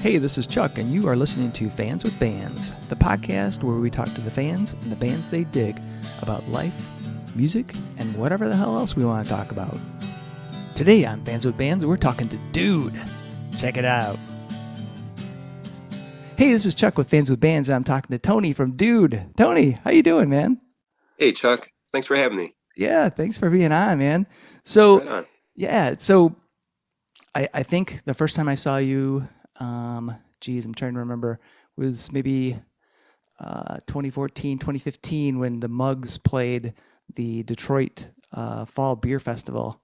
Hey, this is Chuck, and you are listening to Fans with Bands, the podcast where we talk to the fans and the bands they dig about life, music, and whatever the hell else we want to talk about. Today on Fans with Bands, we're talking to Dude. Check it out. Hey, this is Chuck with Fans with Bands, and I'm talking to Tony from Dude. Tony, how you doing, man? Hey, Chuck. Thanks for having me. Yeah, thanks for being on, man. So, Right on. yeah, so I think the first time I saw you, I'm trying to remember, was maybe 2014, 2015 when the Mugs played the Detroit Fall Beer Festival.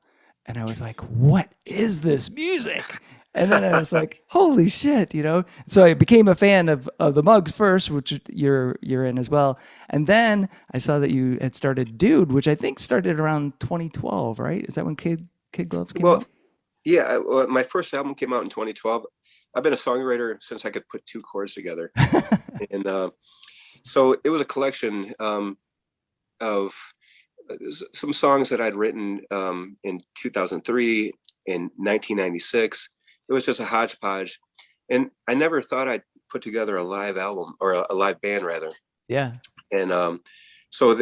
And I was like, what is this music? And then I was like, holy shit, you know? So I became a fan of the Mugs first, which you're in as well. And then I saw that you had started Dude, which I think started around 2012, right? Is that when Kid Gloves came out? Yeah, my first album came out in 2012. I've been a songwriter since I could put two chords together. And so it was a collection of some songs that I'd written in 2003, in 1996. It was just a hodgepodge. And I never thought I'd put together a live album, or a live band rather. Yeah. And so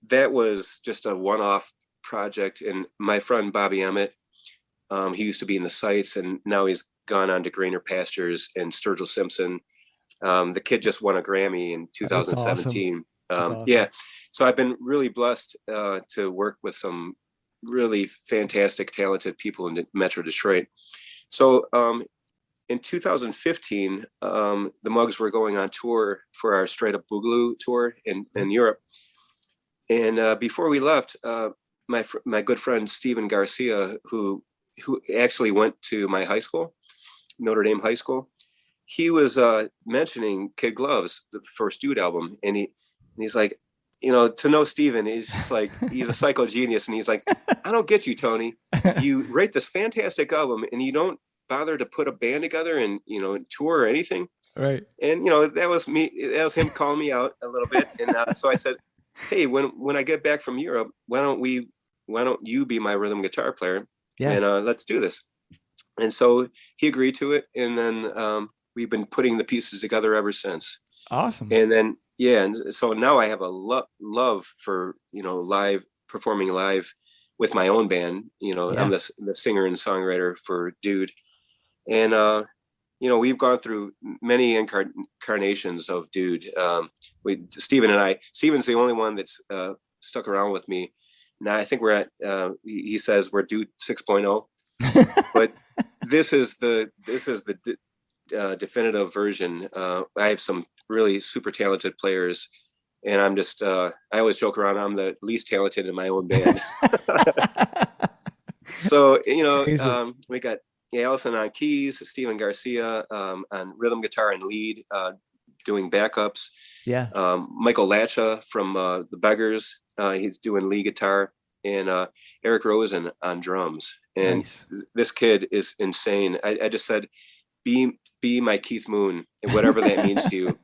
that was just a one-off project. And my friend Bobby Emmett, he used to be in the Sights, and now he's gone on to greener pastures, and Sturgill Simpson. The kid just won a Grammy in 2017. Awesome. Yeah. So I've been really blessed to work with some really fantastic, talented people in Metro Detroit. So in 2015, the Mugs were going on tour for our Straight Up Boogaloo tour in Europe. And before we left, my good friend Steven Garcia, who actually went to my high school, Notre Dame High School, he was mentioning Kid Gloves, the first Dude album, and he's like, you know, to know Steven, he's like, he's a psycho genius, and he's like, I don't get you, Tony. You write this fantastic album, and you don't bother to put a band together and, you know, tour or anything. Right. And you know, that was him calling me out a little bit, and so I said, hey, when I get back from Europe, why don't you be my rhythm guitar player? Yeah. And let's do this. And so he agreed to it, and then we've been putting the pieces together ever since. Awesome. And then and so now I have a love for, you know, performing live with my own band. You know, I'm the singer and songwriter for Dude, and you know, we've gone through many incarnations of Dude. Steven's the only one that's stuck around with me. Now I think we're at he says we're Dude 6.0. But this is the definitive version. I have some really super talented players, and I'm just I always joke around, I'm the least talented in my own band. So, you know, we got Allison on keys, Steven Garcia on rhythm guitar and lead, doing backups. Yeah. Michael Latcha from the Beggars, he's doing lead guitar, and Eric Rosen on drums. And Nice. This kid is insane. I just said, be my Keith Moon, whatever that means to you.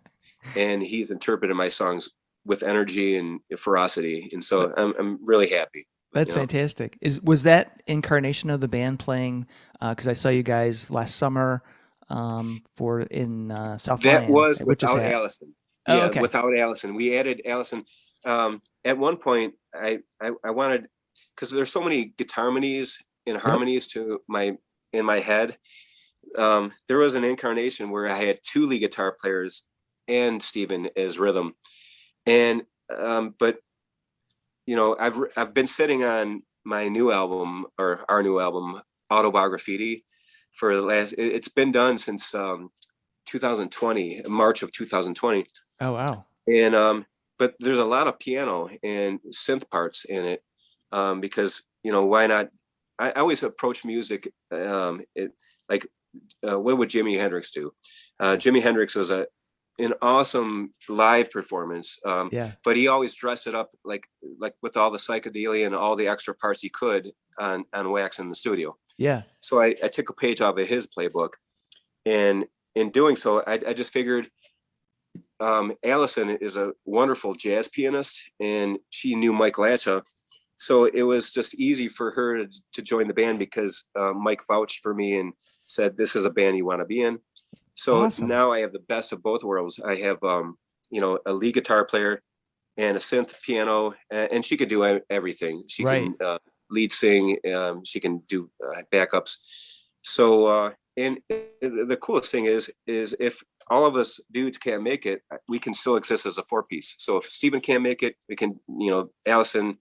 And he's interpreted my songs with energy and ferocity. And so I'm really happy. That's fantastic. Was that incarnation of the band playing? Because I saw you guys last summer in South That Lyon, was without Allison. Oh, okay. Without Allison. We added Allison. At one point, I wanted, because there's so many guitar harmonies and harmonies in my head. There was an incarnation where I had two lead guitar players and Steven as rhythm, and but you know, I've been sitting on my new album, or our new album, Autobiography, for the last. It's been done since 2020, March of 2020. Oh wow! And but there's a lot of piano and synth parts in it, because, you know, why not? I always approach music what would Jimi Hendrix do? Jimi Hendrix was an awesome live performance, but he always dressed it up like with all the psychedelia and all the extra parts he could on wax in the studio. Yeah. So I took a page out of his playbook, and in doing so, I just figured, Allison is a wonderful jazz pianist, and she knew Mike Latcha. So it was just easy for her to join the band, because Mike vouched for me and said, this is a band you want to be in. So Awesome. now I have the best of both worlds. I have, a lead guitar player and a synth piano, and she could do everything. She Right. can lead sing. She can do backups. So, and the coolest thing is if all of us dudes can't make it, we can still exist as a four piece. So if Steven can't make it, we can, Allison,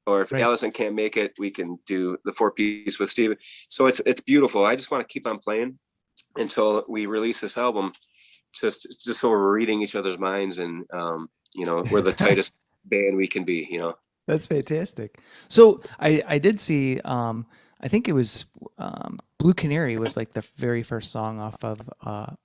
or if Right. Allison can't make it, we can do the four piece with Steven. So it's beautiful. I just want to keep on playing until we release this album, just so we're reading each other's minds, and we're the tightest band we can be. That's fantastic. So I did see I think it was Blue Canary was like the very first song off of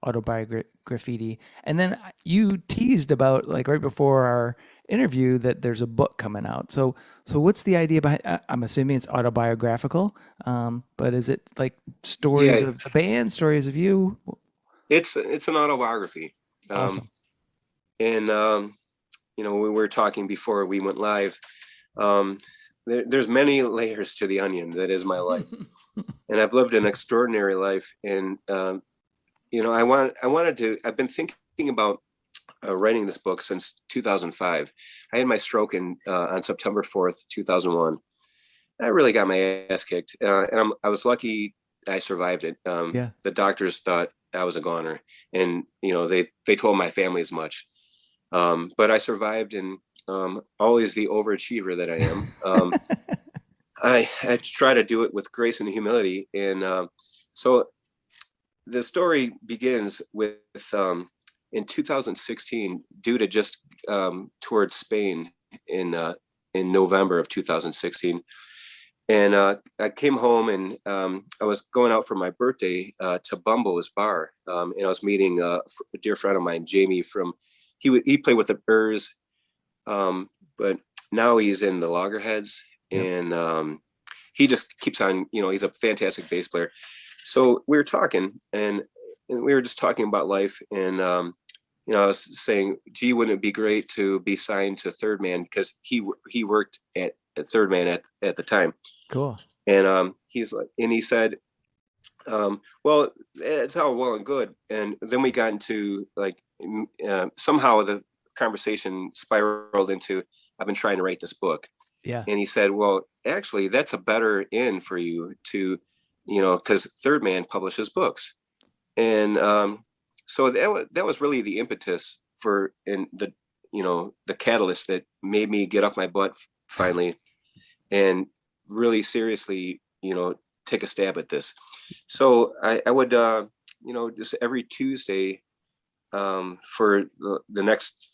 Autobiography, and then you teased about like right before our interview that there's a book coming out. So what's the idea behind? I'm assuming it's autobiographical, but is it like stories Yeah, of the band, stories of you? it's an autobiography. Um, Awesome. and we were talking before we went live. Um, there's many layers to the onion that is my life, and I've lived an extraordinary life. And I've been thinking about writing this book since 2005. I had my stroke on September 4th, 2001. I really got my ass kicked, and I was lucky I survived it. Yeah. The doctors thought I was a goner, and they told my family as much. But I survived, and always the overachiever that I am. I try to do it with grace and humility, and so the story begins with in 2016, due to just towards Spain in November of 2016. And I came home, and I was going out for my birthday to Bumbo's bar, and I was meeting a dear friend of mine, Jamie, from he played with the Burrs, but now he's in the Loggerheads, Yep. and he just keeps on. He's a fantastic bass player. So we were talking, and we were just talking about life, and I was saying, gee, wouldn't it be great to be signed to Third Man, because he worked at Third Man at the time. Cool. And he said, well, it's all well and good. And then we got into like somehow the conversation spiraled into, I've been trying to write this book. Yeah. And he said, well, actually, that's a better in for you to, because Third Man publishes books. And so that was really the impetus for, and the catalyst that made me get off my butt finally and really seriously, take a stab at this. So I would, just every Tuesday for the next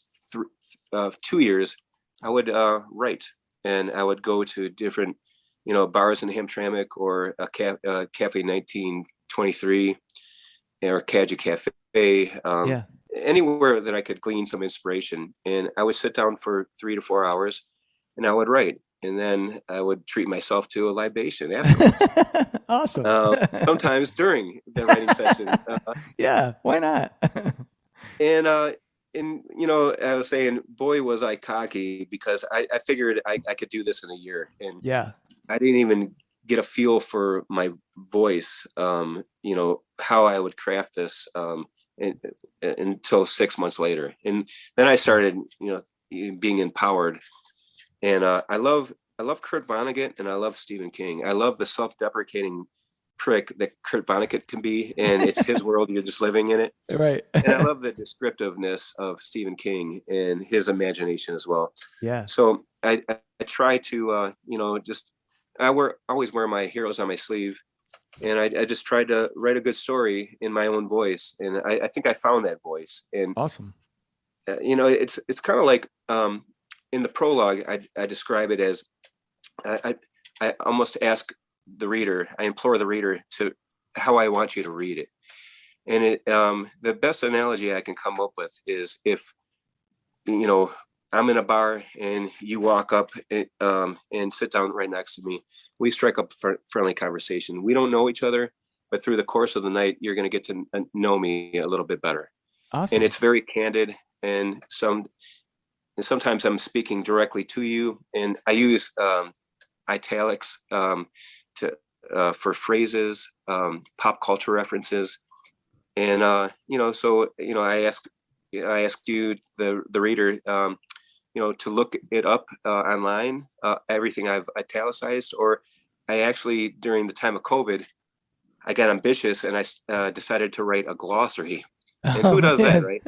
2 years, I would write, and I would go to different, bars in Hamtramck, or Cafe 1923, or Kaja Cafe, Yeah. anywhere that I could glean some inspiration. And I would sit down for 3 to 4 hours, and I would write. And then I would treat myself to a libation afterwards. Awesome. Sometimes during the writing session. Yeah, why not? And I was saying, boy, was I cocky, because I figured I could do this in a year. And Yeah. I didn't even get a feel for my voice, how I would craft this until 6 months later. And then I started, being empowered. And I love Kurt Vonnegut, and I love Stephen King. I love the self-deprecating prick that Kurt Vonnegut can be, and it's his world. You're just living in it. Right. And I love the descriptiveness of Stephen King and his imagination as well. Yeah. So I try to, always wear my heroes on my sleeve, and I just tried to write a good story in my own voice, and I think I found that voice. And Awesome. it's kind of like in the prologue, I describe it as I almost ask the reader, I implore the reader to how I want you to read it. And the best analogy I can come up with is if, I'm in a bar and you walk up and sit down right next to me. We strike up a friendly conversation. We don't know each other, but through the course of the night, you're going to get to know me a little bit better. And Awesome. it's very candid, and sometimes I'm speaking directly to you, and I use italics for phrases, pop culture references, And so I ask you, the reader, to look it up online, everything I've italicized, or I actually, during the time of COVID, I got ambitious and I decided to write a glossary. And who Oh does that, man. right?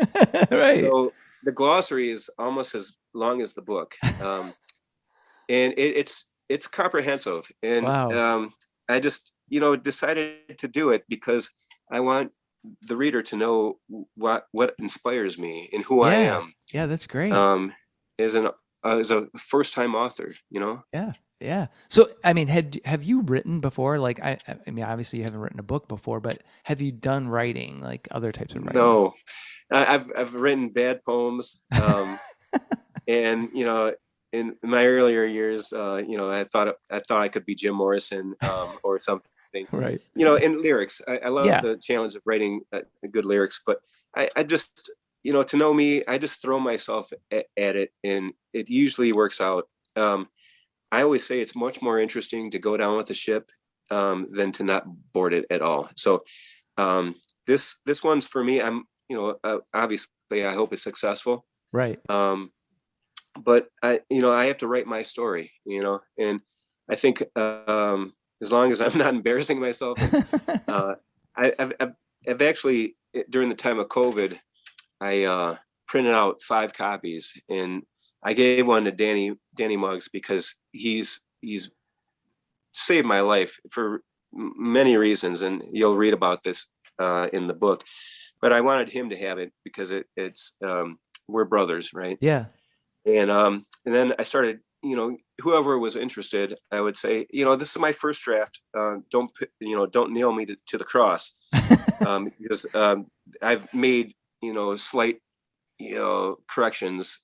Right. So the glossary is almost as long as the book, and it's comprehensive. And Wow. I just decided to do it because I want the reader to know what inspires me and who I Yeah. am, Yeah, that's great. um, as an as a first time author. Yeah. Yeah. So, I mean, have you written before? Like, I mean, obviously you haven't written a book before, but have you done writing, like other types of writing? No, I've written bad poems, and in my earlier years, I thought I could be Jim Morrison, or something. Right. In lyrics, I love Yeah. the challenge of writing good lyrics, but I just, to know me, I just throw myself at it, and it usually works out. I always say it's much more interesting to go down with the ship, than to not board it at all. So, um, this one's for me. I'm, obviously, I hope it's successful. Right. Um, but I have to write my story, and I think, as long as I'm not embarrassing myself, and uh, I've actually, during the time of COVID, I printed out 5 copies, and I gave one to Danny Muggs because he's saved my life for many reasons, and you'll read about this in the book. But I wanted him to have it because it's we're brothers, right? Yeah. And then I started, whoever was interested, I would say, this is my first draft. Don't nail me to the cross, because I've made, slight, corrections,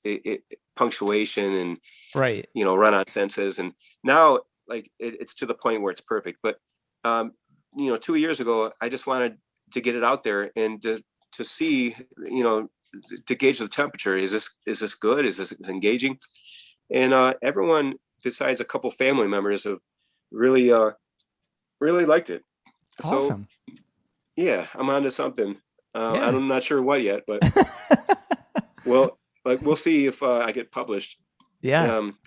punctuation, and Right. run-on senses, and now, like, it's to the point where it's perfect. But 2 years ago, I just wanted to get it out there and to see, to gauge the temperature. Is this good? Is this engaging? And everyone besides a couple family members have really really liked it. So Awesome. yeah, I'm onto something. Yeah. I'm not sure what yet, but we'll see if I get published. Yeah. um,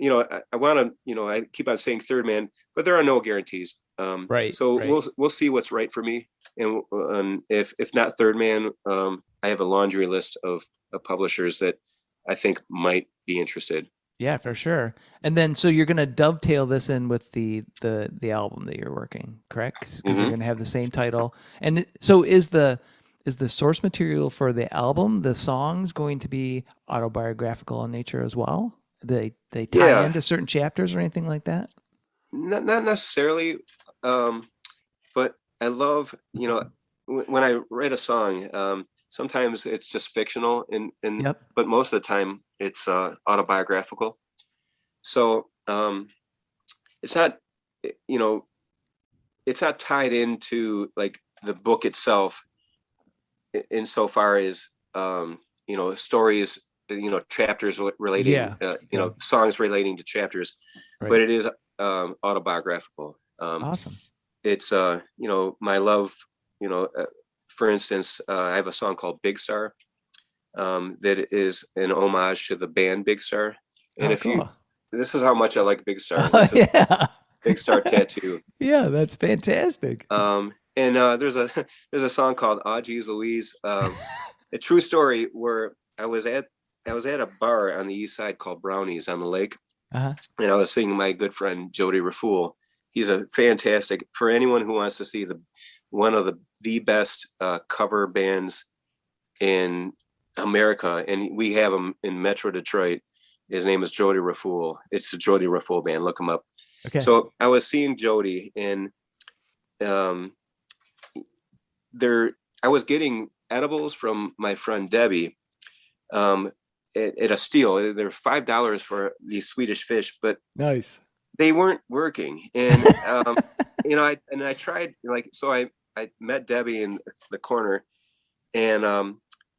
I want to, I keep on saying third man, but there are no guarantees. Right. So Right. we'll see what's right for me, and if not third man, I have a laundry list of publishers that I think might be interested. Yeah, for sure. And then, so you're gonna dovetail this in with the album that you're working, correct? Because they're Hmm. gonna have the same title. And so is the source material for the album, the songs, going to be autobiographical in nature as well? They tie Yeah, into certain chapters or anything like that? not necessarily, but I love, when I write a song. Sometimes it's just fictional, and Yep. but most of the time it's autobiographical. So it's not, you know, it's not tied into like the book itself, insofar as, stories, chapters relating, Yeah. Yeah. songs relating to chapters, but Right. it is autobiographical. Awesome. It's my love, you know uh, for instance, I have a song called Big Star, that is an homage to the band Big Star. And Oh, if you cool. this is how much I like Big Star. Oh, This is yeah. Big Star tattoo. Yeah, that's fantastic. And there's a there's a song called "Ah Geez Louise," a true story, where I was at a bar on the east side called Brownies on the lake, Uh-huh. and I was seeing my good friend Jody Raffoul. He's a fantastic, for anyone who wants to see one of the best cover bands in America, and we have him in Metro Detroit. His name is Jody Raffoul. It's the Jody Raffoul band. Look him up. Okay. So I was seeing Jody, and um, there I was getting edibles from my friend Debbie, um, at a steal. They're $5 for these Swedish fish, but Nice. they weren't working. And I tried, so I met Debbie in the corner, and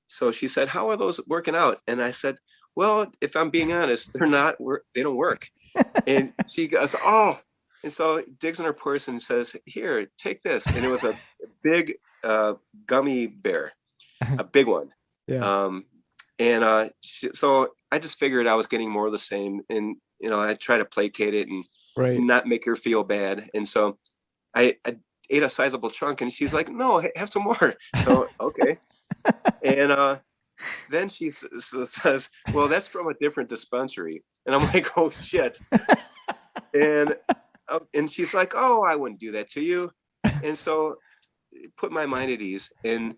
so she said, "How are those working out?" And I said, "Well, if I'm being honest, they're not. They don't work." And she goes, "Oh." And so digs in her purse and says, "Here, take this." And it was a big gummy bear, a big one. Yeah. Um, so I just figured I was getting more of the same, and I try to placate it and Right. not make her feel bad. And so I ate a sizable chunk, and she's like, "No, have some more." So okay, and then she says, "Well, that's from a different dispensary," and I'm like, "Oh shit!" And she's like, "Oh, I wouldn't do that to you," and so it put my mind at ease. And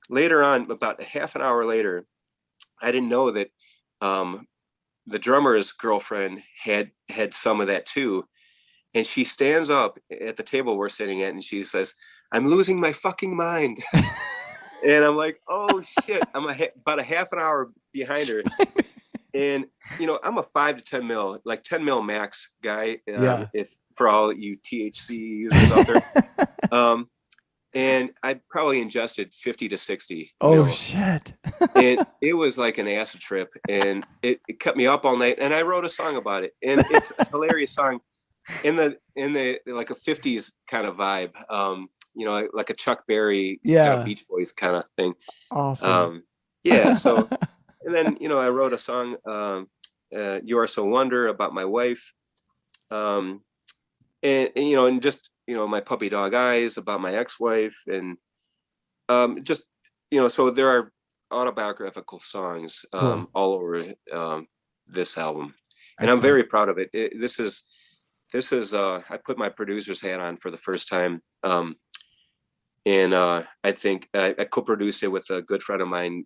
later on, about a half an hour later, I didn't know that the drummer's girlfriend had some of that too. And she stands up at the table we're sitting at, and she says, "I'm losing my fucking mind." And I'm like, "Oh shit!" I'm about a half an hour behind her, and I'm a 5 to 10 mil, like 10 mil max guy. Yeah. If for all you THC users out there, and I probably ingested 50 to 60 Oh mil. shit. And it was like an acid trip, and it kept me up all night. And I wrote a song about it, and it's a hilarious song in the like a 50s kind of vibe. Like a Chuck Berry kind of Yeah. Beach Boys kind of thing. Awesome. Yeah. So, and then I wrote a song, "You Are So Wonder," about my wife, and just my puppy dog eyes about my ex-wife, and just so there are autobiographical songs Cool. all over this album, and I'm Excellent. very proud of it. This is I put my producer's hat on for the first time, and I think I co-produced it with a good friend of mine,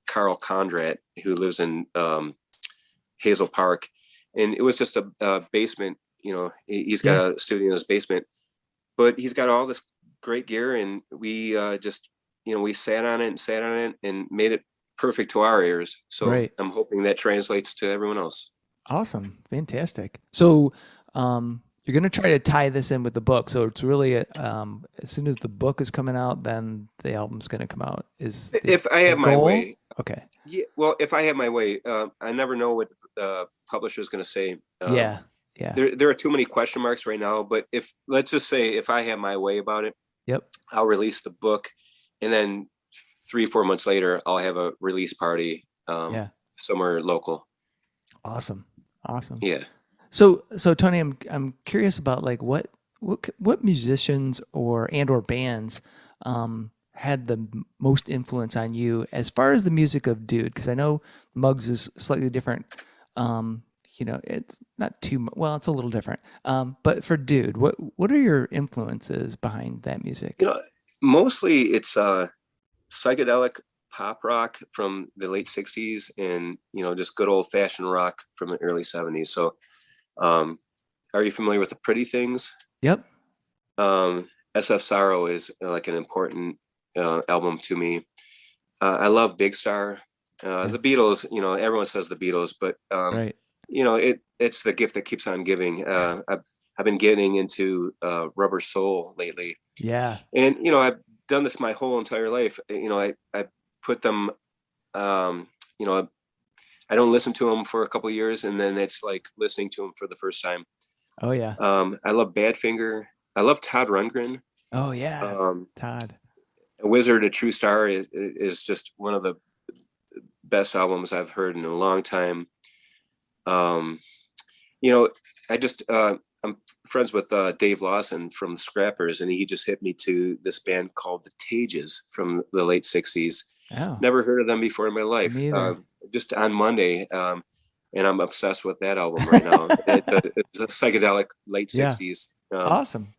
Carl Condrat, who lives in Hazel Park, and it was just a basement. He's Yeah. got a studio in his basement, but he's got all this great gear, and we just we sat on it and sat on it and made it perfect to our ears. So Right. I'm hoping that translates to everyone else. Awesome. Fantastic. So, you're going to try to tie this in with the book. So it's really, as soon as the book is coming out, then the album's going to come out. Is If I the have my goal? way, Okay. yeah. Well, if I have my way, I never know what the publisher is going to say. Yeah. Yeah. There are too many question marks right now. But if let's just say if I have my way about it, Yep. I'll release the book, and then 3 4 months later, I'll have a release party Yeah. somewhere local. Awesome. Awesome. Yeah. So Tony, I'm curious about like what musicians or bands had the most influence on you as far as the music of Dude? Because I know Muggs is slightly different. It's not well, it's a little different. But for Dude, what are your influences behind that music? You know, Mostly it's psychedelic pop rock from the late 60s, and just good old fashioned rock from the early 70s. So um are you familiar with the Pretty Things? Yep. SF Sorrow is like an important album to me. I love Big Star. Yeah. The Beatles, everyone says the Beatles, but Right. it's the gift that keeps on giving. I've been getting into Rubber Soul lately, Yeah. and I've done this my whole entire life. I put them, um, you know, I don't listen to them for a couple of years, and then it's like listening to them for the first time. Oh yeah. I love Badfinger. I love Todd Rundgren. Oh yeah. Um, Todd. A Wizard, a True Star is just one of the best albums I've heard in a long time. Um, you know, I'm friends with Dave Lawson from the Scrappers, and he just hit me to this band called the Tages from the late '60s. Oh, Never heard of them before in my life. me either. Just on Monday, and I'm obsessed with that album right now. It's a psychedelic late Yeah. '60s. Awesome.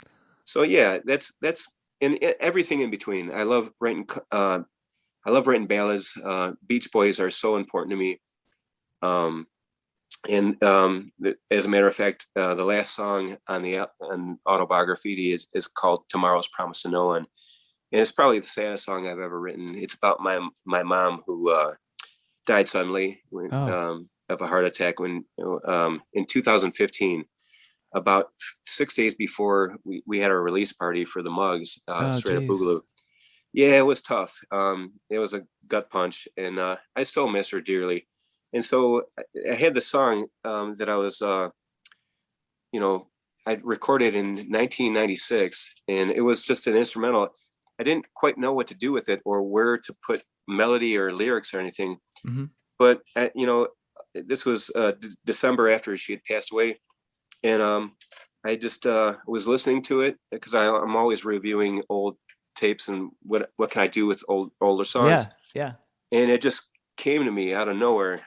So yeah, that's and everything in between. I love writing ballads. Beach Boys are so important to me. Um, and as a matter of fact, the last song on the on Autobiography is called "Tomorrow's Promise to No One," and it's probably the saddest song I've ever written. It's about my mom who died suddenly Oh, of a heart attack in 2015. About 6 days before we had our release party for the Mugs, oh, Straight Up geez. Boogaloo. Yeah, it was tough. It was a gut punch, and I still miss her dearly. And so I had the song that I was, I recorded in 1996, and it was just an instrumental. I didn't quite know what to do with it or where to put melody or lyrics or anything. Mm-hmm. But this was December after she had passed away, and I just was listening to it because I'm always reviewing old tapes and what can I do with older songs. Yeah. And it just came to me out of nowhere,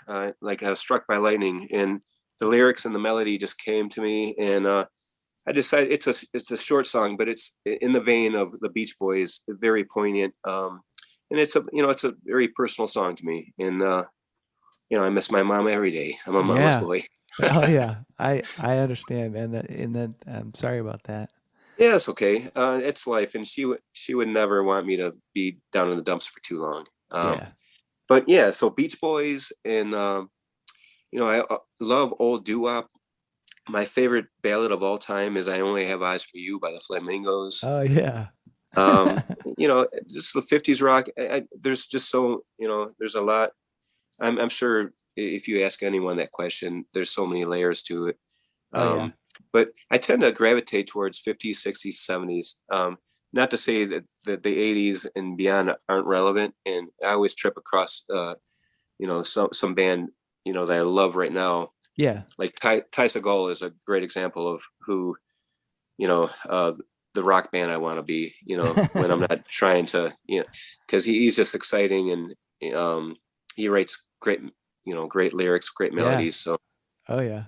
like I was struck by lightning, and the lyrics and the melody just came to me, and I decided it's a short song, but it's in the vein of the Beach Boys, very poignant, and it's a very personal song to me, and I miss my mom every day. I'm a mama's Yeah. boy. Oh yeah. I understand, man. That I'm sorry about that. Yeah, it's okay. It's life, and she would never want me to be down in the dumps for too long. Yeah. But yeah, so Beach Boys, and I love old doo-wop. My favorite ballad of all time is "I Only Have Eyes for You" by the Flamingos. Oh yeah. Um, just the '50s rock. There's just there's a lot. I'm sure if you ask anyone that question, there's so many layers to it. Oh yeah. But I tend to gravitate towards '50s, '60s, '70s. Not to say that the '80s and beyond aren't relevant. And I always trip across, some band, that I love right now. Yeah. Like Ty Segall is a great example of who, the rock band I want to be, when I'm not trying to, because he's just exciting, and he writes great lyrics, great Yeah. melodies. So, Oh yeah.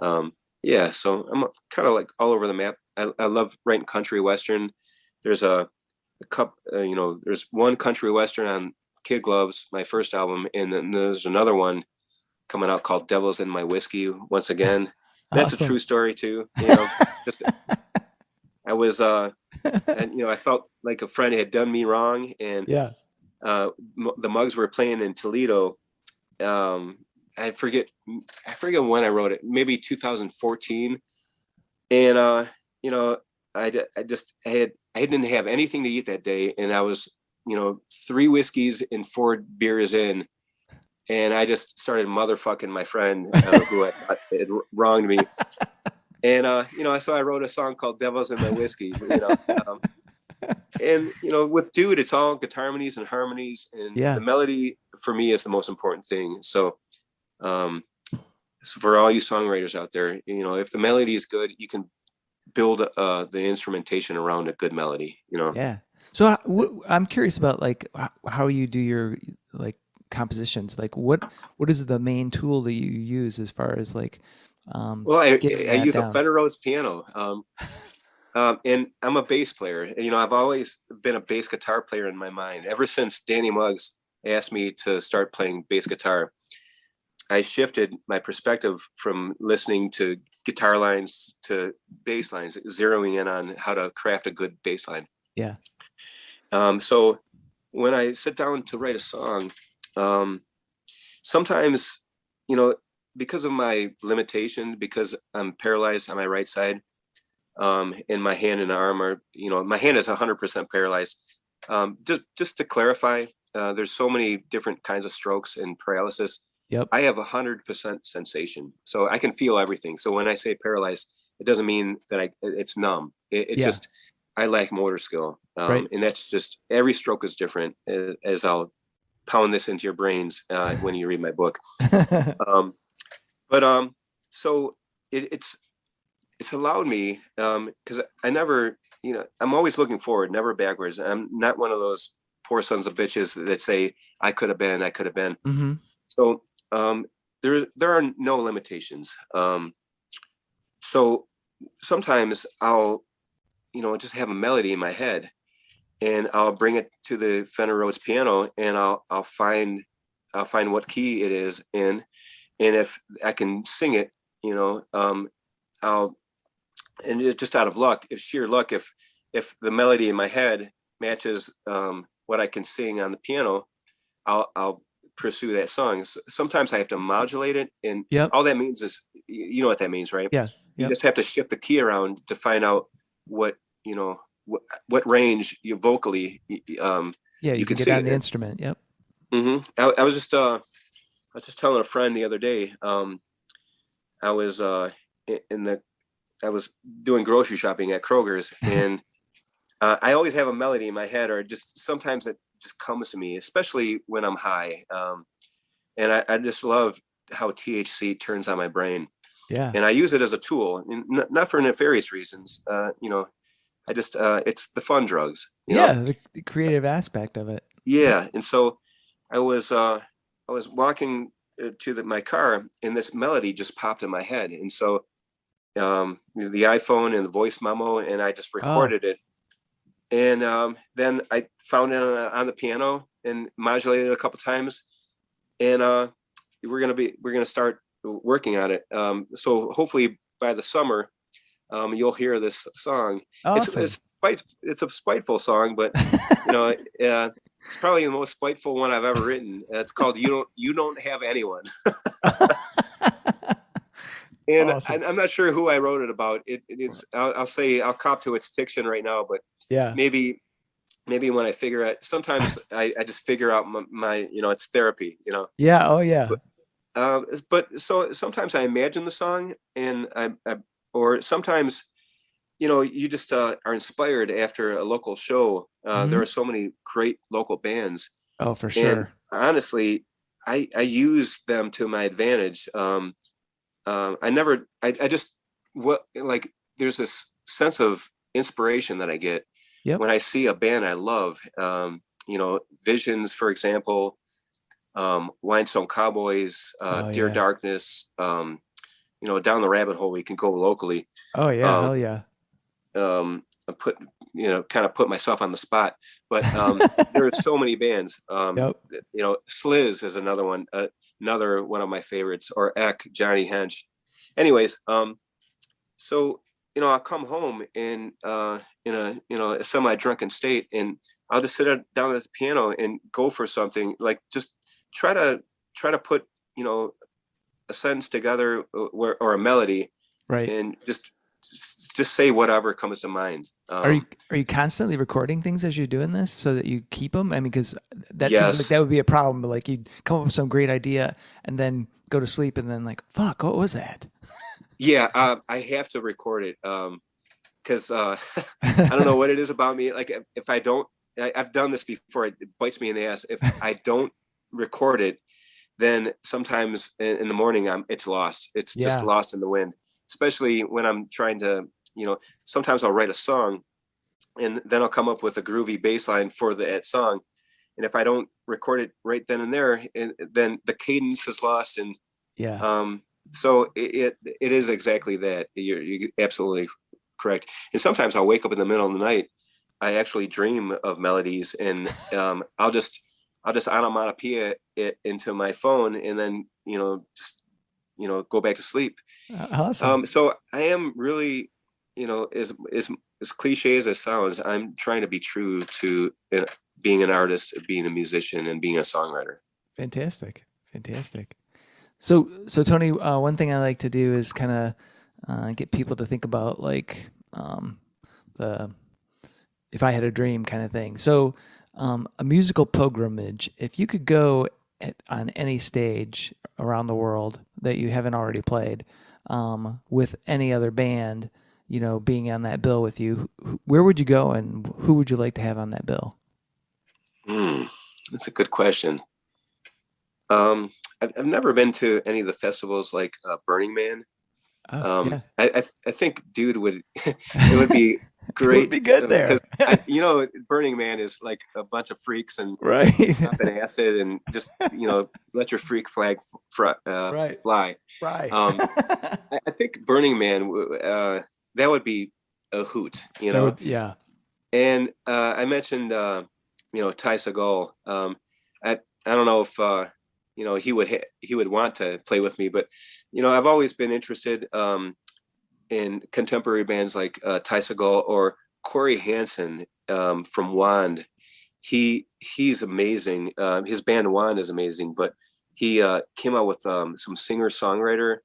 yeah, so I'm kind of like all over the map. I love writing country western. There's a cup, there's one country western on Kid Gloves, my first album, and then there's another one coming out called Devils in My Whiskey. Once again, that's a Awesome. true story too. Just I was, and I felt like a friend had done me wrong, and Yeah. the Mugs were playing in Toledo. I forget when I wrote it, maybe 2014. And I didn't have anything to eat that day, and I was 3 whiskeys and 4 beers in, and I just started motherfucking my friend who had wronged me. And so I wrote a song called "Devils in My Whiskey." And with Dude, it's all guitar harmonies and harmonies, and Yeah. the melody for me is the most important thing. So for all you songwriters out there, if the melody is good, you can build the instrumentation around a good melody. Yeah. So I'm curious about like how you do your like compositions. Like what is the main tool that you use as far as like Well, I getting that use a down? Fender Rhodes piano, and I'm a bass player. I've always been a bass guitar player in my mind. Ever since Danny Muggs asked me to start playing bass guitar, I shifted my perspective from listening to guitar lines to bass lines, zeroing in on how to craft a good bass line. Yeah. So when I sit down to write a song, sometimes, because of my limitation, because I'm paralyzed on my right side, and my hand and arm are, my hand is 100% paralyzed. Just to clarify, there's so many different kinds of strokes and paralysis. Yep. I have 100% sensation, so I can feel everything. So when I say paralyzed, it doesn't mean that it's numb. It Yeah. just, I lack motor skill, Right. and that's just, every stroke is different. As I'll pound this into your brains when you read my book. So it's allowed me, because I never, I'm always looking forward, never backwards. I'm not one of those poor sons of bitches that say I could have been. Mm-hmm. So there are no limitations. So sometimes I'll just have a melody in my head, and I'll bring it to the Fender Rhodes piano, and I'll find what key it is in, and if I can sing it, I'll, and it's just out of luck, if sheer luck, if the melody in my head matches what I can sing on the piano, I'll pursue that song. Sometimes I have to modulate it, and Yep. all that means is, you know what that means, right? Yeah. You Yep. just have to shift the key around to find out what range you vocally Yeah. you You can can get sing on it the in. instrument. Yep. I was just telling a friend the other day. I was I was doing grocery shopping at Kroger's, and I always have a melody in my head, or just sometimes it just comes to me, especially when I'm high. And I just love how THC turns on my brain, Yeah. and I use it as a tool, not for nefarious reasons. I just it's the fun drugs, Yeah, the creative aspect of it. Yeah, and so I was uh, I was walking to my car, and this melody just popped in my head, and so the iPhone and the voice memo, and I just Oh, recorded it, and then I found it on the piano and modulated it a couple times, and we're gonna start working on it. So hopefully by the summer, you'll hear this song. awesome. It's a spiteful song, but you know, it's probably the most spiteful one I've ever written. It's called "You Don't Have Anyone," and Awesome. I'm not sure who I wrote it about. I'll say I'll cop to it's fiction right now, but Yeah. maybe when I figure out, sometimes I just figure out my it's therapy, Yeah. Oh, yeah. but so sometimes I imagine the song, and or sometimes you just are inspired after a local show. There Hmm. are so many great local bands, Oh, for and sure. honestly, I use them to my advantage. I just what like there's this sense of inspiration that I get Yep. when I see a band I love. Visions, for example, Limestone Cowboys, Oh, Dear yeah. Darkness. Down the rabbit hole we can go locally. Oh, yeah. Um, Hell yeah. put kind of put myself on the spot, but there are so many bands. Yep. Sliz is another one, another one of my favorites, or Eck, Johnny Hench. Anyways, so I'll come home in a semi-drunken state, and I'll just down at the piano and go for something, like just try to put a sentence together, or a melody, Right. and just say whatever comes to mind. Are you constantly recording things as you're doing this so that you keep them? I mean, because that seems like Yes. that would be a problem. But like you'd come up with some great idea and then go to sleep and then like, fuck, what was that? Yeah, I have to record it, because I don't know what it is about me. Like, if I don't, I've done this before. It bites me in the ass. If I don't record it, then sometimes in the morning it's lost. It's just Yeah. lost in the wind. Especially when I'm trying to, sometimes I'll write a song, and then I'll come up with a groovy bass line for that song. And if I don't record it right then and there, then the cadence is lost. And Yeah. um, so it is exactly that. You're absolutely correct. And sometimes I'll wake up in the middle of the night. I actually dream of melodies, and I'll just onomatopoeia it into my phone, and then just go back to sleep. Awesome. So I am really, as cliche as it sounds, I'm trying to be true to being an artist, being a musician, and being a songwriter. Fantastic. Fantastic. So Tony, one thing I like to do is kind of get people to think about like the if I had a dream kind of thing. So a musical pilgrimage. If you could go on any stage around the world that you haven't already played with any other band, being on that bill with you, where would you go and who would you like to have on that bill? Hmm, that's a good question. Um, I've never been to any of the festivals like Burning Man. Oh yeah, I think dude would it would be it would great, be good because there. Burning Man is like a bunch of freaks and Right. popping acid, and just let your freak flag Right. fly. Right. Um, I think Burning Man, that would be a hoot, That would, yeah. And I mentioned Ty Segall. I don't know if he would want to play with me, but I've always been interested in contemporary bands like Ty Segall or Corey Hansen, from Wand. He's amazing. His band Wand is amazing, but he came out with some singer songwriter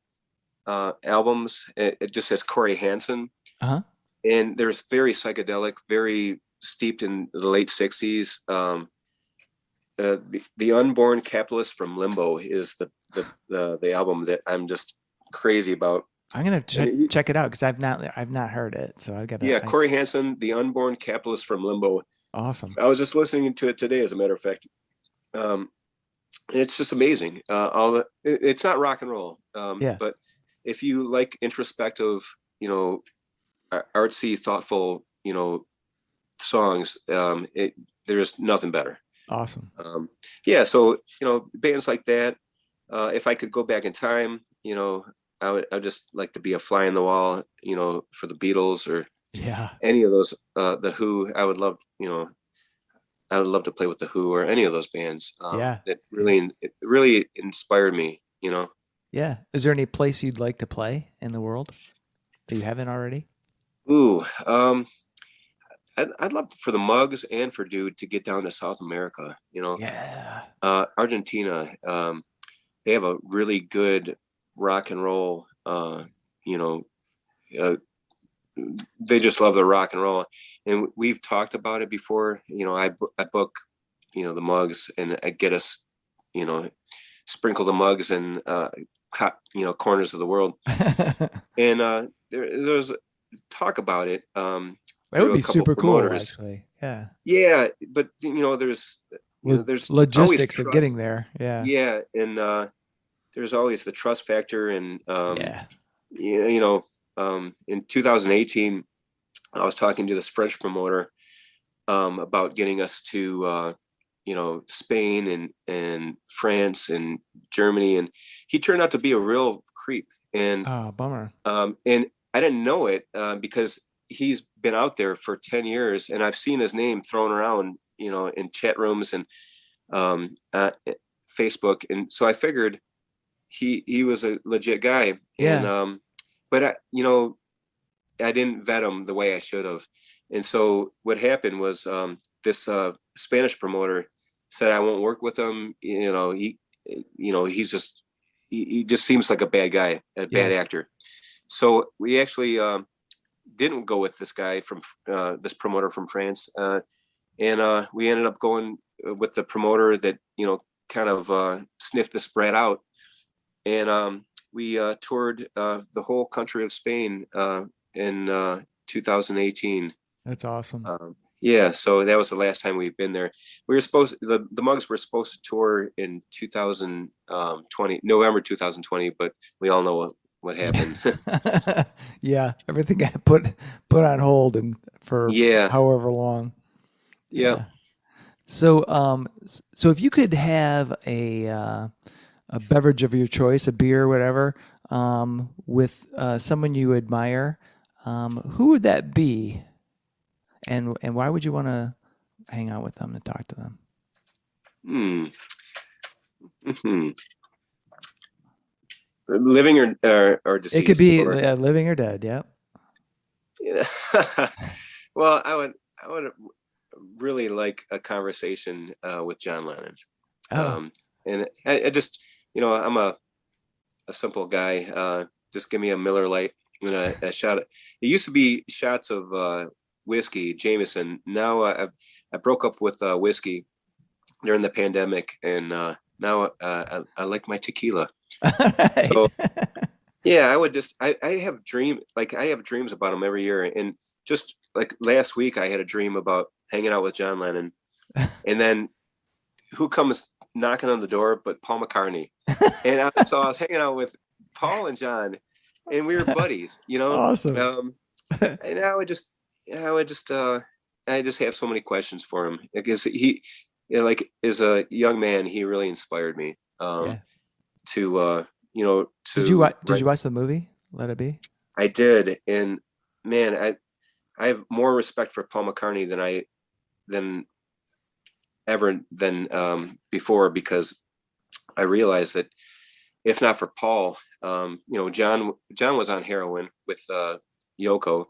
albums. It just says Corey Hansen, Uh-huh. and they're very psychedelic, very steeped in the late '60s. The Unborn Capitalist from Limbo is the album that I'm just crazy about. I'm gonna And check it out because I've not heard it. So I've got to. yeah, Corey Hansen, The Unborn Capitalist from Limbo. Awesome. I was just listening to it today, as a matter of fact. Um, and it's just amazing. It's not rock and roll, Yeah. but if you like introspective, artsy, thoughtful, songs, there's nothing better. Awesome. Yeah, so bands like that. If I could go back in time, I'd just like to be a fly on the wall, for the Beatles or Yeah. any of those. The Who, I would love to play with the Who or any of those bands. Yeah. That Yeah. really inspired me. Yeah. Is there any place you'd like to play in the world that you haven't already? Ooh, I'd love for the Mugs and for Dude to get down to South America. Yeah. Argentina. They have a really good rock and roll. You know, uh, they just love the rock and roll, and we've talked about it before. I book, the Mugs, and I get us, you know, sprinkle the Mugs in, corners of the world, and there's talk about it, That would through a be couple super cool, promoters. actually. Yeah. Yeah, but there's always Logistics of getting trust. there. Yeah. Yeah, and there's always the trust factor, and Yeah. in 2018, I was talking to this French promoter, about getting us to, Spain and France and Germany, and he turned out to be a real creep. Oh, bummer. And I didn't know it, because he's been out there for 10 years, and I've seen his name thrown around, in chat rooms and, Facebook, and so I figured he was a legit guy, and Yeah. but I didn't vet him the way I should have. And so what happened was, this Spanish promoter said I won't work with him. He just seems like a bad guy, a bad Yeah. actor. So we actually, didn't go with this guy from, this promoter from France, and we ended up going with the promoter that kind of, sniffed the spread out, and we toured, the whole country of Spain, in 2018. That's awesome. Yeah, so that was the last time we've been there. The Mugs were supposed to tour in 2020, November 2020, but we all know what happened. Yeah. Everything got put on hold and for Yeah, however long. yeah. Yeah. So, so if you could have a beverage of your choice, a beer, whatever, with someone you admire, who would that be, and why would you want to hang out with them and talk to them? Hmm. Hmm. Living or It could deceased, be or living or dead. Yep. yeah. Well, I would really like a conversation, with John Lennon. Oh, Um, and I just, I'm a simple guy. Just give me a Miller Lite and a shot. It used to be shots of, whiskey, Jameson. Now, I broke up with, whiskey during the pandemic, and now, I like my tequila. all right. So yeah, I have I have dreams about him every year, and just like last week, I had a dream about hanging out with John Lennon, and then who comes knocking on the door but Paul McCartney, and so I was hanging out with Paul and John, and we were buddies, Awesome. and I just have so many questions for him, because like as a young man, he really inspired me, Yeah. to Did you write. watch the movie Let It Be? I did, and man, I have more respect for Paul McCartney than ever than, before, because I realized that if not for Paul, John was on heroin with, Yoko,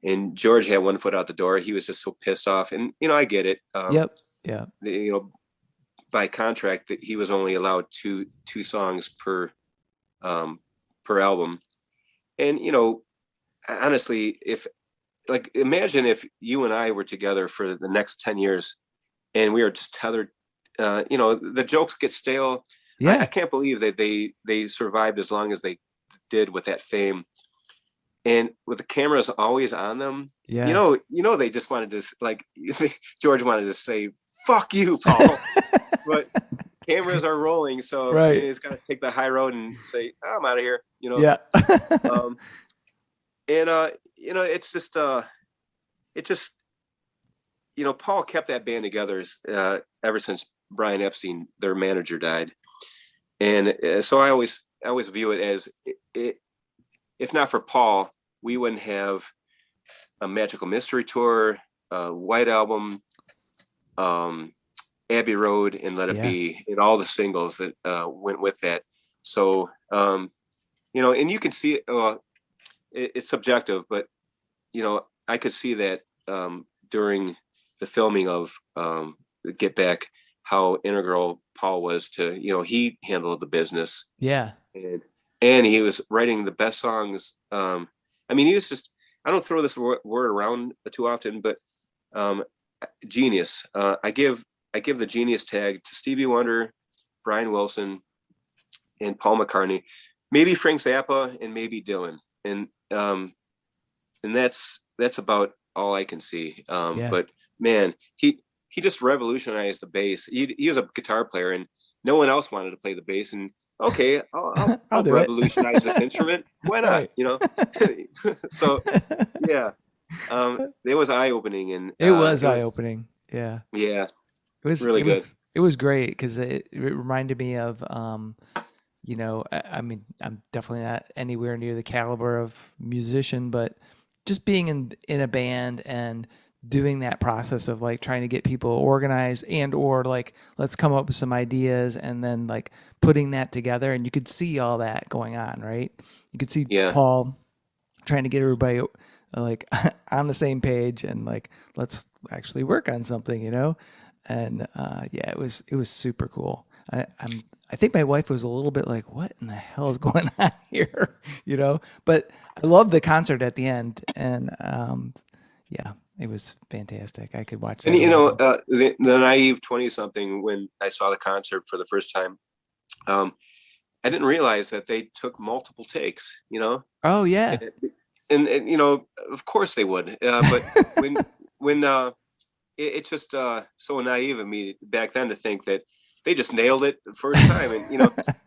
and George had one foot out the door. He was just so pissed off, and I get it. Yep. Yeah. You know, by contract, that he was only allowed two songs um, per album, and honestly, if like imagine if you and I were together for the next 10 years, and we are just tethered, the jokes get stale. I Yeah. can't believe that they survived as long as they did with that fame, and with the cameras always on them, Yeah. they just wanted to like George wanted to say "fuck you, Paul," but cameras are rolling, so Right. he's got to take the high road and say, oh, "I'm out of here." Yeah. Um, and it's just it just Paul kept that band together ever since Brian Epstein, their manager, died, and so I always view it as if not for Paul, we wouldn't have a Magical Mystery Tour, White Album, Abbey Road, and Let It Yeah. Be, and all the singles that went with that. So, and you can see it, it's subjective, but, I could see that during the filming of Get Back, how integral Paul was to, he handled the business, Yeah. and he was writing the best songs. He was just, I don't throw this word around too often, but genius. I give the genius tag to Stevie Wonder, Brian Wilson, and Paul McCartney, maybe Frank Zappa, and maybe Dylan, and that's about all I can see. Yeah. But man, he just revolutionized the bass. He was a guitar player, and no one else wanted to play the bass. And okay, I'll do it. revolutionize this instrument. Why not? Right. So yeah, it was eye opening, and It was eye opening. Yeah. Yeah, It was really good. it was great because it reminded me of I mean, I'm definitely not anywhere near the caliber of musician, but just being in a band and doing that process of like trying to get people organized and or like let's come up with some ideas and then like putting that together, and you could see all that going on, right? You could see Yeah, Paul trying to get everybody like on the same page and like let's actually work on something. And yeah, it was super cool. I think my wife was a little bit like, what in the hell is going on here? But I loved the concert at the end, and yeah, it was fantastic. I could watch that and over again. the naive 20-something, when I saw the concert for the first time, I didn't realize that they took multiple takes. Oh yeah. And, of course they would, but when it's just so naive of me back then to think that they just nailed it the first time,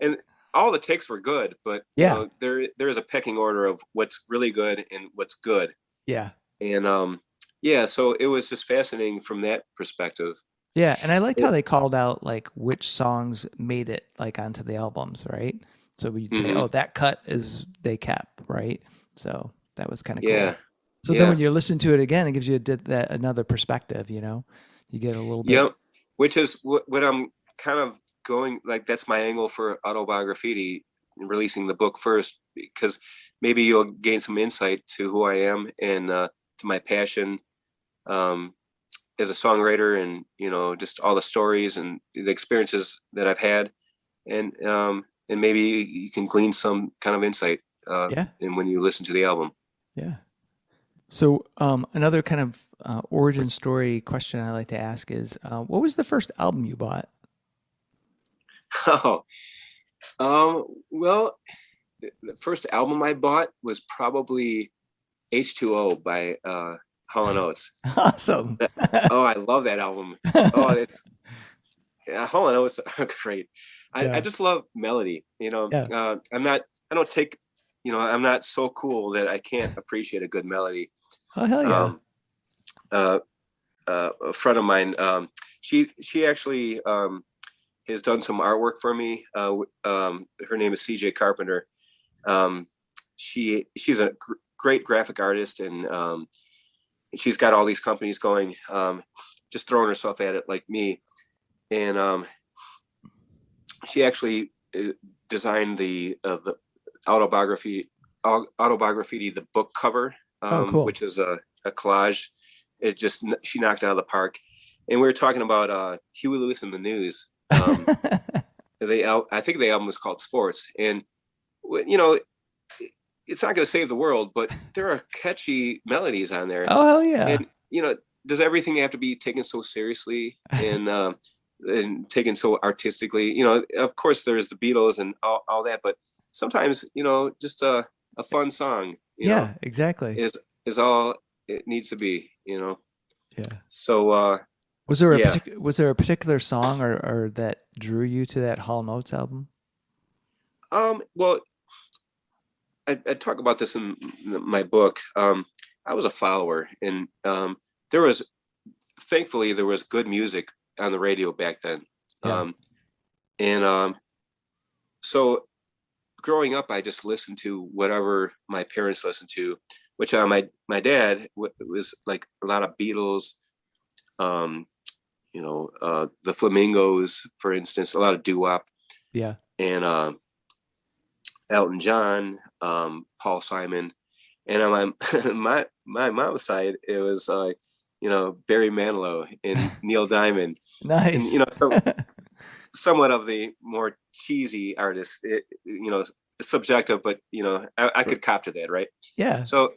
and all the takes were good, but Yeah. there is a pecking order of what's really good and what's good, Yeah. and yeah, so it was just fascinating from that perspective. Yeah, and I liked how It, they called out like which songs made it like onto the albums, right? So we'd say, mhm. "Oh, that cut is they kept," right? So that was kind of Yeah, cool. So then yeah, when you listen to it again, it gives you that another perspective, You get a little bit. yep. Which is what I'm kind of going, like, that's my angle for Autobiography, releasing the book first, because maybe you'll gain some insight to who I am, and to my passion um, as a songwriter, and just all the stories and the experiences that I've had, and maybe you can glean some kind of insight Yeah. and when you listen to the album. Yeah. So another kind of origin story question I like to ask is, what was the first album you bought? Oh, well, the first album I bought was probably H2O by Hall and Oates. Awesome. Oh, I love that album. Oh, it's Hall and Oates are great. I Yeah. just love melody. Yeah. I don't take, I'm not so cool that I can't appreciate a good melody. Oh hell yeah. Um, uh, a friend of mine, she actually has done some artwork for me. Her name is CJ Carpenter. Um, she's a great graphic artist, and she's got all these companies going, just throwing herself at it like me. And she actually designed the autobiography, the book cover, Oh cool. which is a collage. She knocked it out of the park. And we were talking about Huey Lewis and the News. I think the album was called Sports, and you know, it's not going to save the world, but there are catchy melodies on there. Oh hell yeah. And does everything have to be taken so seriously and taken so artistically? Of course there's the Beatles and all that, but sometimes, just a fun song, Yeah, exactly. is all it needs to be, Yeah. So, yeah. Was there a particular song or that drew you to that Hall Notes album? Well, I talk about this in my book. I was a follower, and there was, thankfully, there was good music on the radio back then. Yeah. And so growing up, I just listened to whatever my parents listened to, which my dad was like a lot of Beatles, um, the Flamingos, for instance, a lot of doo-wop, Yeah. and Elton John, Paul Simon, and on my my mom's side, it was Barry Manilow and Neil Diamond, and Nice. so somewhat of the more cheesy artists, subjective, but I could cop to that, right? Yeah. So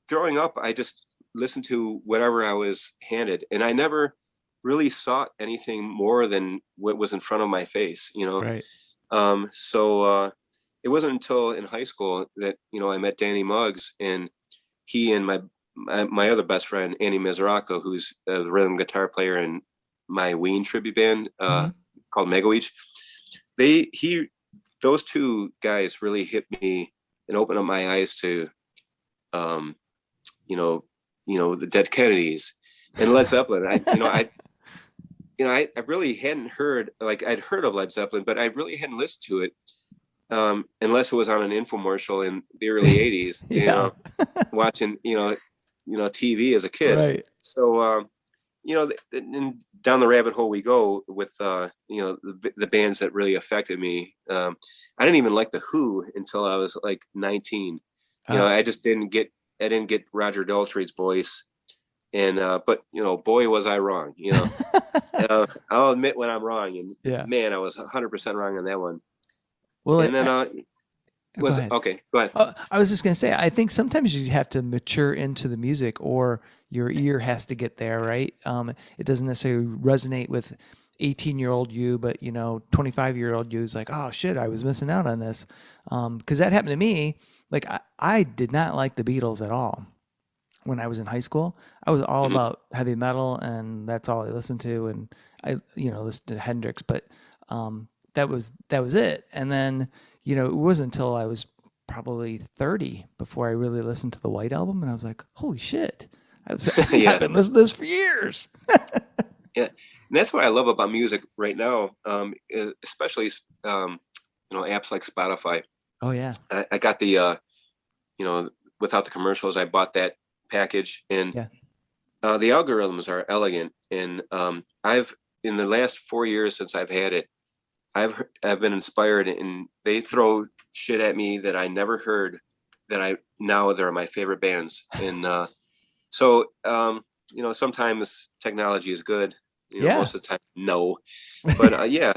growing up, I just listened to whatever I was handed, and I never really sought anything more than what was in front of my face, Right. So it wasn't until in high school that I met Danny Muggs, and he and my other best friend Andy Mizraco, who's the rhythm guitar player in my Ween tribute band Hmm. called Megaweech. Those two guys really hit me and opened up my eyes to, um, the Dead Kennedys and Led Zeppelin. I really hadn't heard, like, I'd heard of Led Zeppelin, but I really hadn't listened to it unless it was on an infomercial in the early '80s. Yeah. Watching TV as a kid. Right. So and down the rabbit hole we go with the bands that really affected me. I didn't even like the Who until I was like 19. Uh, I just didn't get Roger Daltrey's voice, and but boy was I wrong. I'll admit when I'm wrong, and yeah. man, I was 100% wrong on that one. Well, And then go was it ahead. okay? Go ahead. I was just going to say, I think sometimes you have to mature into the music or your ear has to get there, right? It doesn't necessarily resonate with 18-year-old you, but 25-year-old you is like, oh shit, I was missing out on this. Because that happened to me. Like I did not like the Beatles at all when I was in high school. I was all Mhm. about heavy metal and that's all I listened to. And I, listened to Hendrix, but that was it. And then, it wasn't until I was probably 30 before I really listened to the White Album. And I was like, holy shit, I've Yeah, been listening to this for years. yeah. And that's what I love about music right now, especially apps like Spotify. Oh yeah. I got the without the commercials. I bought that package, and Yeah. the algorithms are elegant. And I've in the last 4 years since I've had it, I've been inspired, and they throw shit at me that I never heard. Now they're my favorite bands, and so sometimes technology is good. Yeah. Most of the time, no. But yeah,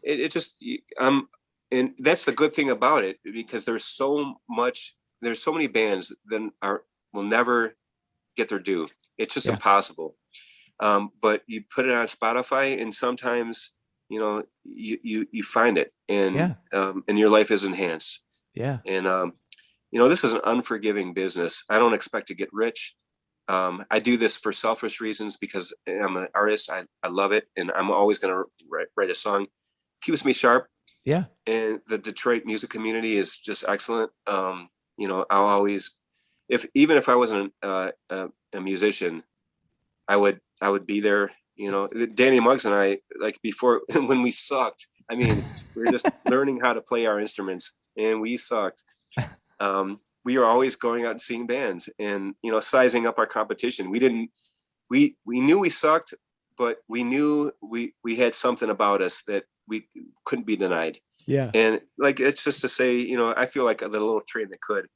it just and that's the good thing about it, because there's so many bands that will never get their due. It's just Yeah. impossible. But you put it on Spotify, and sometimes you find it, Yeah. and your life is enhanced. Yeah. And this is an unforgiving business. I don't expect to get rich. I do this for selfish reasons because I'm an artist. I love it, and I'm always going to write a song. Keeps me sharp, Yeah. and the Detroit music community is just excellent. I'll always, even if I wasn't a musician, I would be there. Danny Muggs and I, like, before, when we sucked. I mean, we were just learning how to play our instruments, and we sucked. We were always going out and seeing bands, and sizing up our competition. We knew we sucked, but we knew we had something about us that we couldn't be denied. Yeah. And, like, it's just to say, I feel like the little train that could.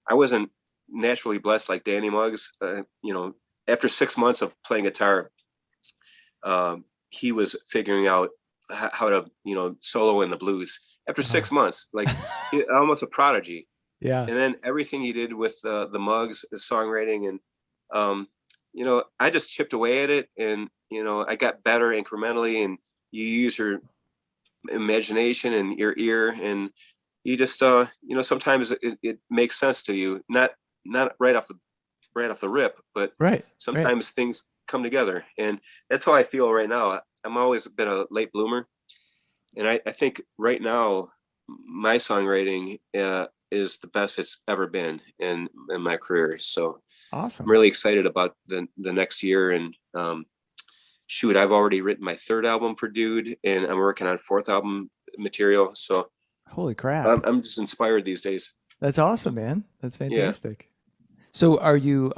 I wasn't naturally blessed like Danny Muggs. After 6 months of playing guitar, he was figuring out how to solo in the blues after Uh-huh. 6 months, like, almost a prodigy. Yeah. And then everything he did with the Muggs, the songwriting, and I just chipped away at it, and I got better incrementally. And you use your imagination and your ear, and you just sometimes it makes sense to you, not right off the rip, but Right. Right. sometimes things come together, and that's how I feel right now. I'm always been a late bloomer, and I think right now my songwriting is the best it's ever been in my career. So I'm Awesome. really excited about the next year. And shoot, I've already written my third album for Dude, and I'm working on fourth album material. So Holy crap. I'm just inspired these days. That's awesome, man. That's Yeah. fantastic. So are you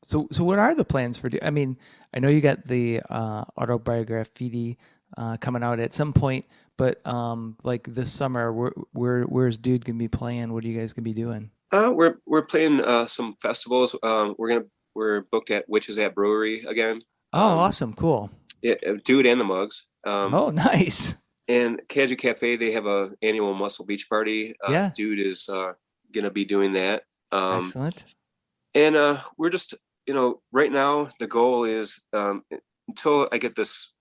so what are the plans for I mean, I know you got the Autobiography coming out at some point, but like this summer, where's Dude gonna be playing? What are you guys gonna be doing? We're playing some festivals. We're booked at Witches at Brewery again. Oh, awesome, cool. Yeah, Dude and the Mugs. Oh, nice. And Kaji Cafe, they have a annual Muscle Beach party. Yeah, Dude is gonna be doing that. Um, excellent. and we're just, right now the goal is until I get this,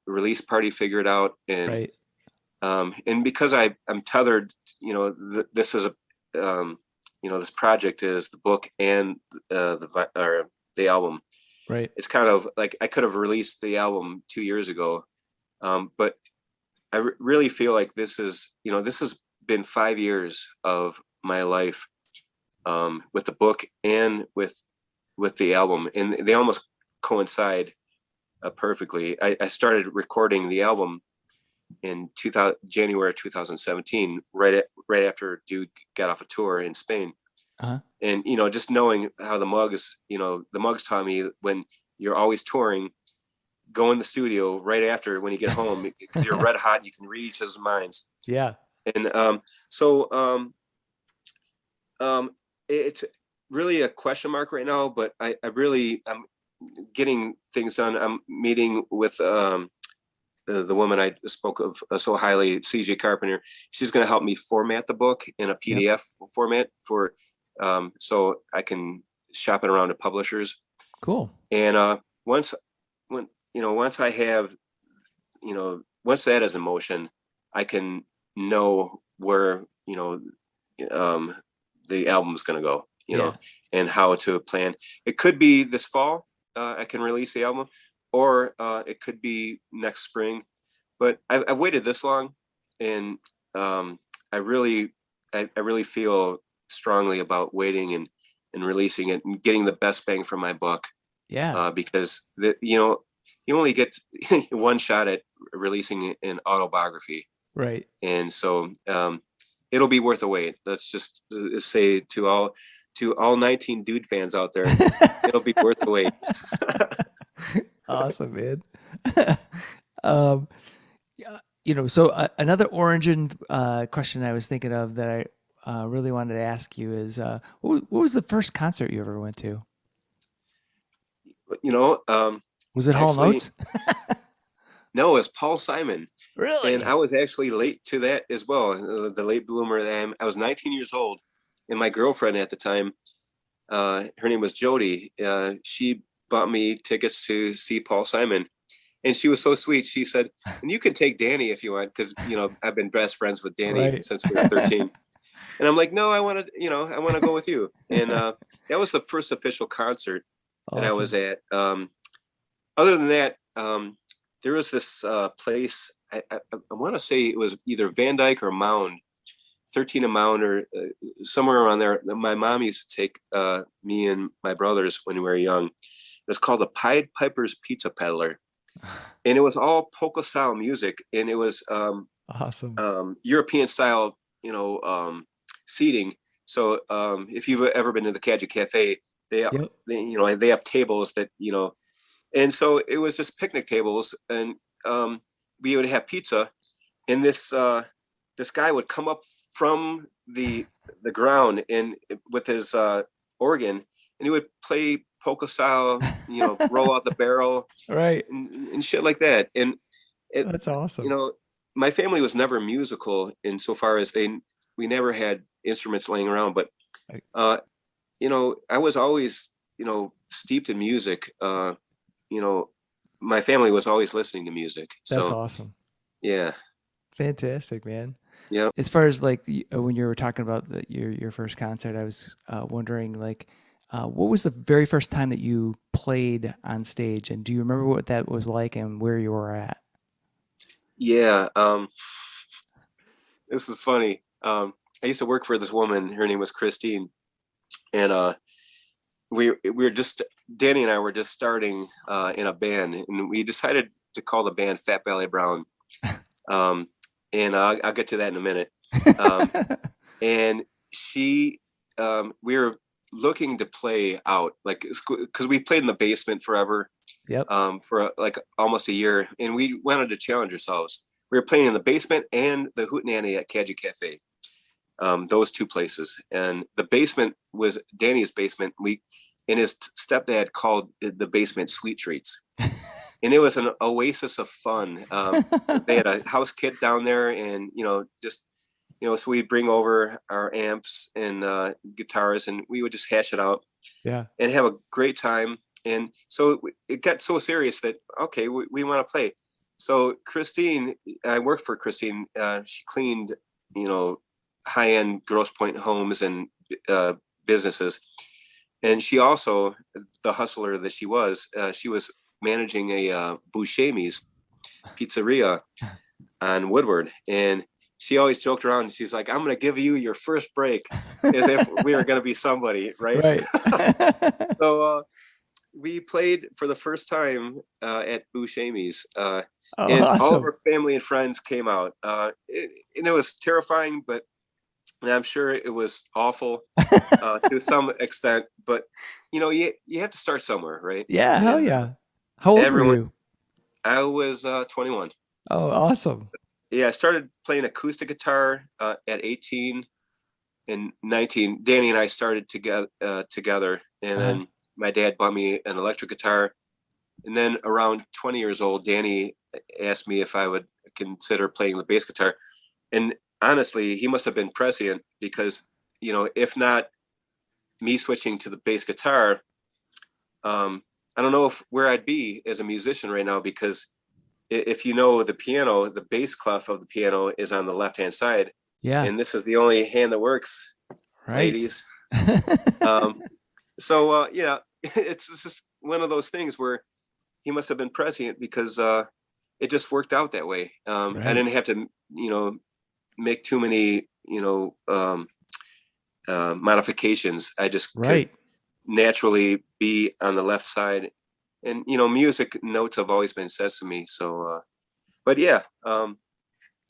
release party figured out, Right, and because I'm tethered, this is this project is the book and the album. right. It's kind of like I could have released the album 2 years ago, but really feel like this has been 5 years of my life, with the book and with the album, and they almost coincide perfectly. I started recording the album in January 2017, right after Dude got off a tour in Spain. Uh-huh. And just knowing how the Mugs taught me, when you're always touring, go in the studio right after when you get home, because you're red hot, you can read each other's minds. Yeah. And so it's really a question mark right now, but I'm getting things done. I'm meeting with the woman I spoke of so highly, CJ Carpenter. She's going to help me format the book in a Yep. PDF format for so I can shop it around to publishers. Cool. And once when once I have once that is in motion, I can know where the album's going to go, Yeah. and how to plan. It could be this fall I can release the album, or it could be next spring. But I've waited this long, and I really, I really feel strongly about waiting and releasing it and getting the best bang for my buck, Yeah. because you only get one shot at releasing an autobiography, Right. and so it'll be worth the wait. Let's just say to all 19 Dude fans out there, it'll be worth the wait. Awesome, man. um, so another origin question I was thinking of that I really wanted to ask you is, what was the first concert you ever went to? You know, Was it Hall actually, Notes? no, it's Paul Simon. And I Really? was actually late to that as well. The late bloomer that I was 19 years old, and my girlfriend at the time, her name was Jody. She bought me tickets to see Paul Simon, and she was so sweet. She said, "And you can take Danny if you want, because I've been best friends with Danny Right. since we were 13." And I'm like, "No, I want to go with you." And that was the first official concert that I was Awesome. at. Other than that, there was this place. I want to say it was either Van Dyke or Mound, 13 a Mound, or somewhere around there. My mom used to take me and my brothers when we were young. It's called the Pied Piper's Pizza Peddler, and it was all polka style music, and it was Awesome. European style, seating. So if you've ever been to the Kaji Cafe, Yep. they have tables that and so it was just picnic tables, and we would have pizza, and this guy would come up from the ground and with his organ, and he would play polka style, roll out the barrel Right. and shit like that. And it, That's you awesome. know, my family was never musical insofar as we never had instruments laying around, but Like, I was always, steeped in music. You know, my family was always listening to music. that's So awesome. yeah, Fantastic, man. Yeah. As far as like when you were talking about your first concert, I was wondering like, what was the very first time that you played on stage, and do you remember what that was like and where you were at? Yeah. This is funny. I used to work for this woman. Her name was Christine, and we were just Danny and I were just starting in a band, and we decided to call the band Fat Ballet Brown. And I'll get to that in a minute. And she, we were looking to play out, like, because we played in the basement forever, Yep. for like almost a year, and we wanted to challenge ourselves. We were playing in the basement and the Hootenanny at Kaji Cafe, those two places. And the basement was Danny's basement. And his stepdad called the basement Sweet Treats. And it was an oasis of fun. They had a house kit down there, and just so we'd bring over our amps and guitars, and we would just hash it out, Yeah. and have a great time. And so it got so serious that okay, we want to play. So Christine, I worked for Christine. She cleaned high-end Grosse Pointe homes and businesses, and she also, the hustler that she was managing a Buscemi's pizzeria on Woodward. And she always joked around. She's like, I'm going to give you your first break, as if we were going to be somebody. Right. So we played for the first time at Buscemi's, and awesome. all of our family and friends came out. And it was terrifying, but I'm sure it was awful to some extent. But you have to start somewhere, right? Yeah, hell yeah. How old were you? I was 21. Oh, awesome. Yeah, I started playing acoustic guitar at 18 and 19. Danny and I started together, and then my dad bought me an electric guitar. And then around 20 years old, Danny asked me if I would consider playing the bass guitar. And honestly, he must have been prescient, because, if not me switching to the bass guitar, I don't know where I'd be as a musician right now, because if the piano, the bass clef of the piano is on the left-hand side. Yeah. And this is the only hand that works, right. Ladies. So it's just one of those things where he must have been prescient, because it just worked out that way. Right. I didn't have to, make too many, modifications. I just could naturally be on the left side. And music notes have always been sesame. So but yeah,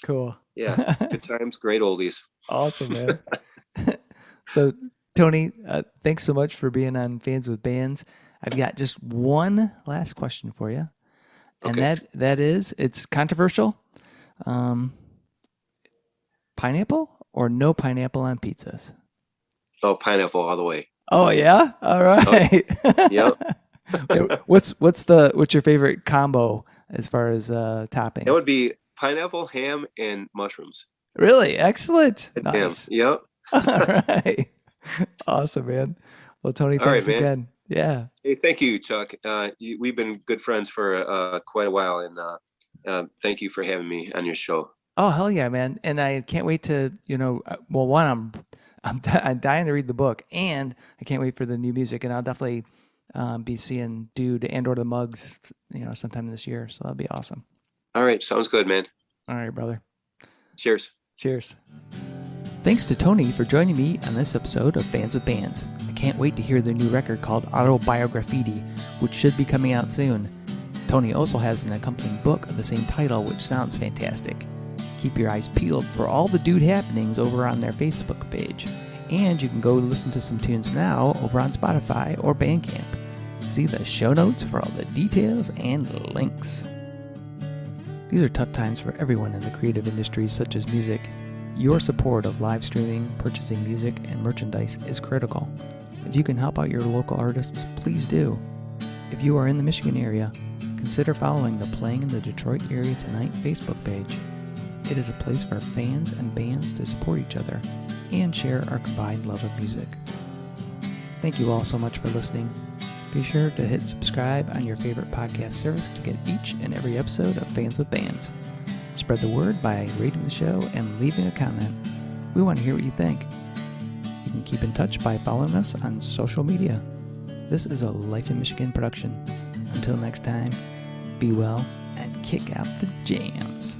cool. Yeah, good times, great oldies. Awesome, man. So Tony, thanks so much for being on Fans with Bands. I've got just one last question for you, and that is, it's controversial. Pineapple or no pineapple on pizzas? Oh, pineapple all the way. Oh yeah, all right. Oh, yep. What's your favorite combo as far as topping? That would be pineapple, ham, and mushrooms. Really? Excellent. And nice. Ham. Yep. All right. Awesome, man. Well, Tony, thanks again. Yeah. Hey, thank you, Chuck. We've been good friends for quite a while, and thank you for having me on your show. Oh, hell yeah, man. And I can't wait to, well, one, I'm dying to read the book, and I can't wait for the new music, and I'll definitely be seeing Dude and or the Mugs, sometime this year. So that'll be awesome. All right. Sounds good, man. All right, brother. Cheers. Cheers. Thanks to Tony for joining me on this episode of Fans with Bands. I can't wait to hear their new record called Autobiography, which should be coming out soon. Tony also has an accompanying book of the same title, which sounds fantastic. Keep your eyes peeled for all the Dude happenings over on their Facebook page. And you can go listen to some tunes now over on Spotify or Bandcamp. See the show notes for all the details and links. These are tough times for everyone in the creative industries such as music. Your support of live streaming, purchasing music, and merchandise is critical. If you can help out your local artists, please do. If you are in the Michigan area, consider following the Playing in the Detroit Area Tonight Facebook page. It is a place for fans and bands to support each other and share our combined love of music. Thank you all so much for listening. Be sure to hit subscribe on your favorite podcast service to get each and every episode of Fans with Bands. Spread the word by rating the show and leaving a comment. We want to hear what you think. You can keep in touch by following us on social media. This is a Life in Michigan production. Until next time, be well and kick out the jams.